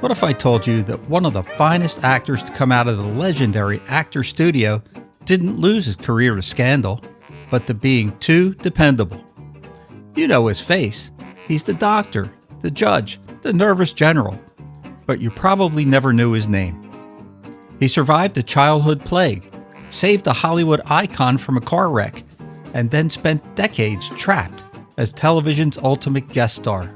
What if I told you that one of the finest actors to come out of the legendary actor studio didn't lose his career to scandal, but to being too dependable? You know his face. He's the doctor, the judge, the nervous general, but you probably never knew his name. He survived a childhood plague, saved a Hollywood icon from a car wreck, and then spent decades trapped as television's ultimate guest star.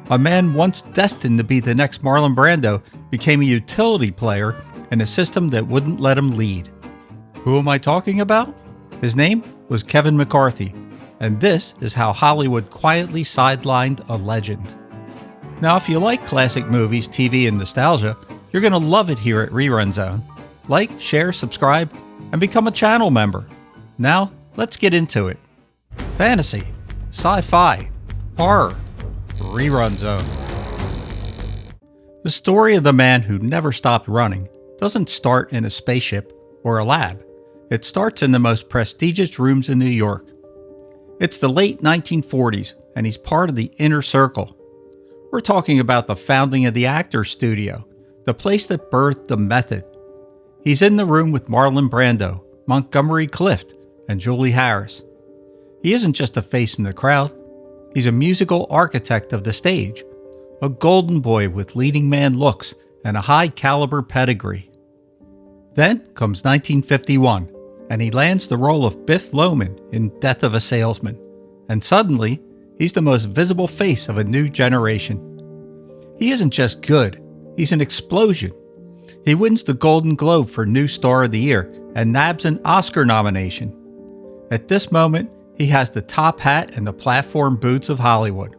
A man once destined to be the next Marlon Brando became a utility player in a system that wouldn't let him lead. Who am I talking about? His name was Kevin McCarthy, and this is how Hollywood quietly sidelined a legend. Now, if you like classic movies, TV, and nostalgia, you're going to love it here at RerunZone. Like, share, subscribe, and become a channel member. Now, let's get into it. Fantasy, sci-fi, horror, RerunZone. The story of the man who never stopped running doesn't start in a spaceship or a lab. It starts in the most prestigious rooms in New York. It's the late 1940s, and he's part of the inner circle. We're talking about the founding of the Actors Studio, the place that birthed the method. He's in the room with Marlon Brando, Montgomery Clift, and Julie Harris. He isn't just a face in the crowd. He's a musical architect of the stage, a golden boy with leading man looks and a high-caliber pedigree. Then comes 1951, and he lands the role of Biff Loman in Death of a Salesman, and suddenly, he's the most visible face of a new generation. He isn't just good, he's an explosion. He wins the Golden Globe for New Star of the Year and nabs an Oscar nomination. At this moment, he has the top hat and the platform boots of Hollywood.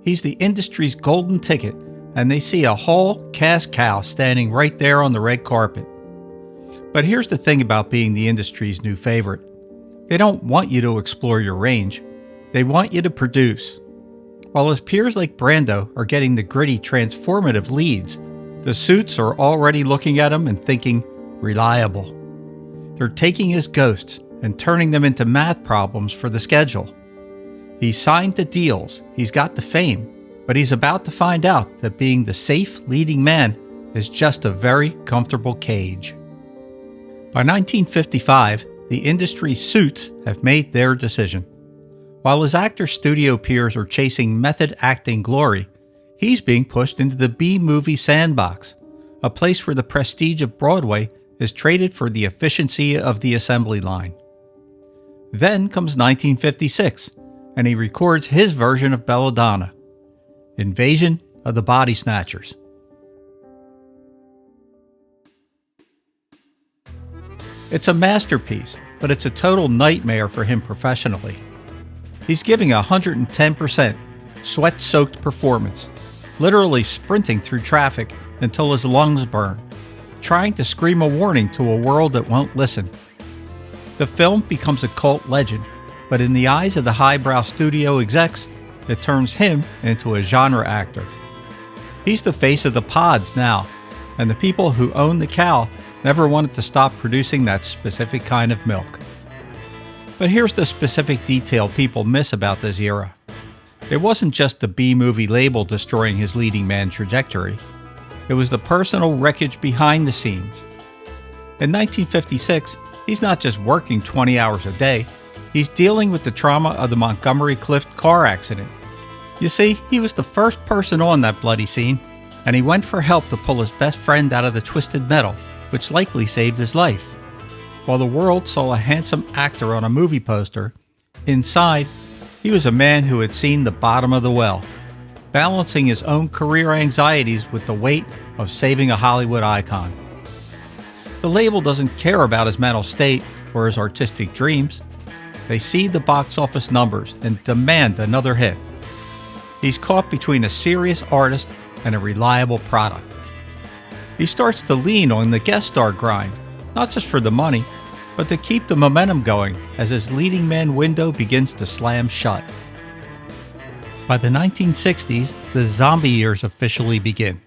He's the industry's golden ticket, and they see a whole cash cow standing right there on the red carpet. But here's the thing about being the industry's new favorite. They don't want you to explore your range. They want you to produce. While his peers like Brando are getting the gritty, transformative leads, the suits are already looking at him and thinking, reliable. They're taking his ghosts and turning them into math problems for the schedule. He's signed the deals, he's got the fame, but he's about to find out that being the safe leading man is just a very comfortable cage. By 1955, the industry's suits have made their decision. While his actor studio peers are chasing method acting glory, he's being pushed into the B-movie sandbox, a place where the prestige of Broadway is traded for the efficiency of the assembly line. Then comes 1956, and he records his version of Belladonna, Invasion of the Body Snatchers. It's a masterpiece, but it's a total nightmare for him professionally. He's giving 110% sweat-soaked performance, literally sprinting through traffic until his lungs burn, trying to scream a warning to a world that won't listen. The film becomes a cult legend, but in the eyes of the highbrow studio execs, it turns him into a genre actor. He's the face of the pods now, and the people who own the cow never wanted to stop producing that specific kind of milk. But here's the specific detail people miss about this era. It wasn't just the B-movie label destroying his leading man trajectory. It was the personal wreckage behind the scenes. In 1956, he's not just working 20 hours a day, he's dealing with the trauma of the Montgomery Clift car accident. You see, he was the first person on that bloody scene, and he went for help to pull his best friend out of the twisted metal, which likely saved his life. While the world saw a handsome actor on a movie poster, inside, he was a man who had seen the bottom of the well, balancing his own career anxieties with the weight of saving a Hollywood icon. The label doesn't care about his mental state or his artistic dreams. They see the box office numbers and demand another hit. He's caught between a serious artist and a reliable product. He starts to lean on the guest star grind, not just for the money, but to keep the momentum going as his leading man window begins to slam shut. By the 1960s, the zombie years officially begin.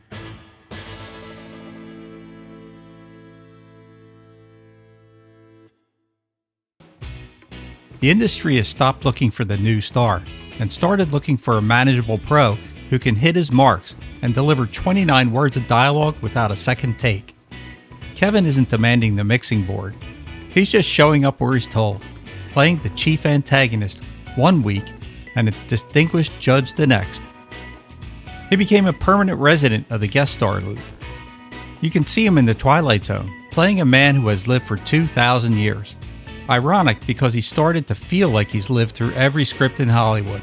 The industry has stopped looking for the new star and started looking for a manageable pro who can hit his marks and deliver 29 words of dialogue without a second take. Kevin isn't demanding the mixing board. He's just showing up where he's told, playing the chief antagonist one week and a distinguished judge the next. He became a permanent resident of the guest star loop. You can see him in The Twilight Zone, playing a man who has lived for 2,000 years. Ironic because he started to feel like he's lived through every script in Hollywood.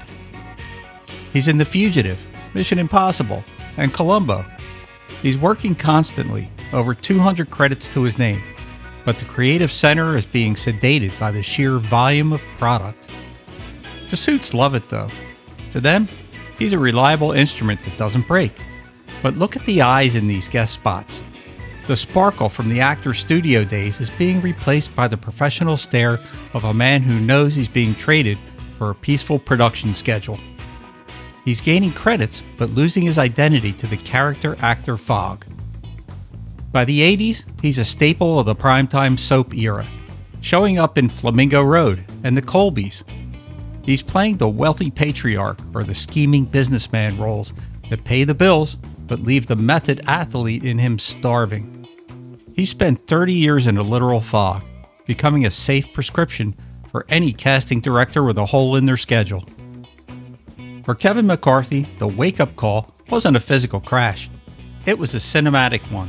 He's in The Fugitive, Mission Impossible, and Columbo. He's working constantly, over 200 credits to his name, but the creative center is being sedated by the sheer volume of product. The suits love it though. To them, he's a reliable instrument that doesn't break. But look at the eyes in these guest spots. The sparkle from the actor's studio days is being replaced by the professional stare of a man who knows he's being traded for a peaceful production schedule. He's gaining credits, but losing his identity to the character actor fog. By the 80s, he's a staple of the primetime soap era, showing up in Flamingo Road and The Colbys. He's playing the wealthy patriarch or the scheming businessman roles that pay the bills but leave the method athlete in him starving. He spent 30 years in a literal fog, becoming a safe prescription for any casting director with a hole in their schedule. For Kevin McCarthy, the wake-up call wasn't a physical crash. It was a cinematic one.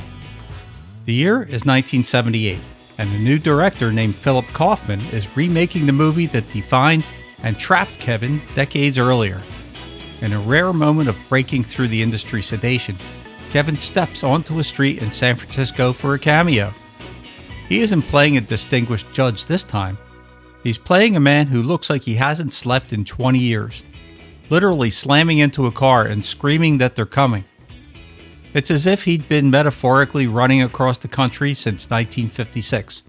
The year is 1978, and a new director named Philip Kaufman is remaking the movie that defined and trapped Kevin decades earlier. In a rare moment of breaking through the industry sedation, Kevin steps onto a street in San Francisco for a cameo. He isn't playing a distinguished judge this time. He's playing a man who looks like he hasn't slept in 20 years, literally slamming into a car and screaming that they're coming. It's as if he'd been metaphorically running across the country since 1956,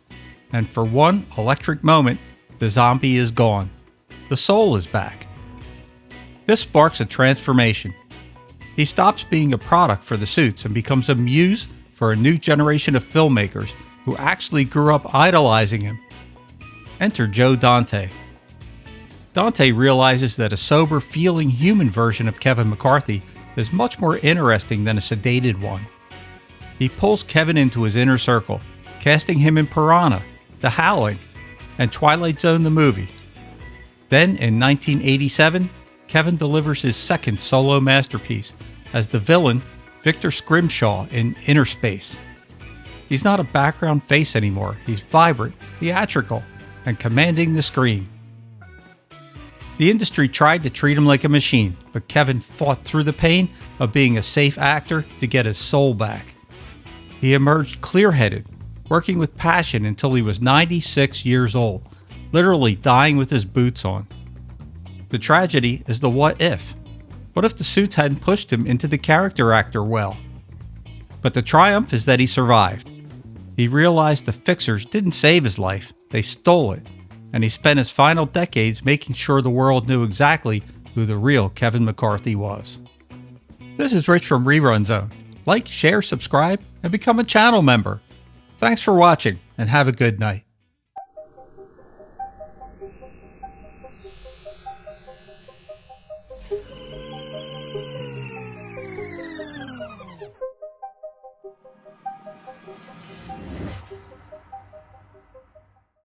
and for one electric moment, the zombie is gone. The soul is back. This sparks a transformation. He stops being a product for the suits and becomes a muse for a new generation of filmmakers who actually grew up idolizing him. Enter Joe Dante. Dante realizes that a sober, feeling human version of Kevin McCarthy is much more interesting than a sedated one. He pulls Kevin into his inner circle, casting him in Piranha, The Howling, and Twilight Zone the movie. Then, in 1987, Kevin delivers his second solo masterpiece as the villain, Victor Scrimshaw in Inner Space. He's not a background face anymore. He's vibrant, theatrical, and commanding the screen. The industry tried to treat him like a machine, but Kevin fought through the pain of being a safe actor to get his soul back. He emerged clear-headed, working with passion until he was 96 years old, literally dying with his boots on. The tragedy is the what if. What if the suits hadn't pushed him into the character actor well? But the triumph is that he survived. He realized the fixers didn't save his life, they stole it, and he spent his final decades making sure the world knew exactly who the real Kevin McCarthy was. This is Rich from RerunZone. Like, share, subscribe, and become a channel member. Thanks for watching, and have a good night.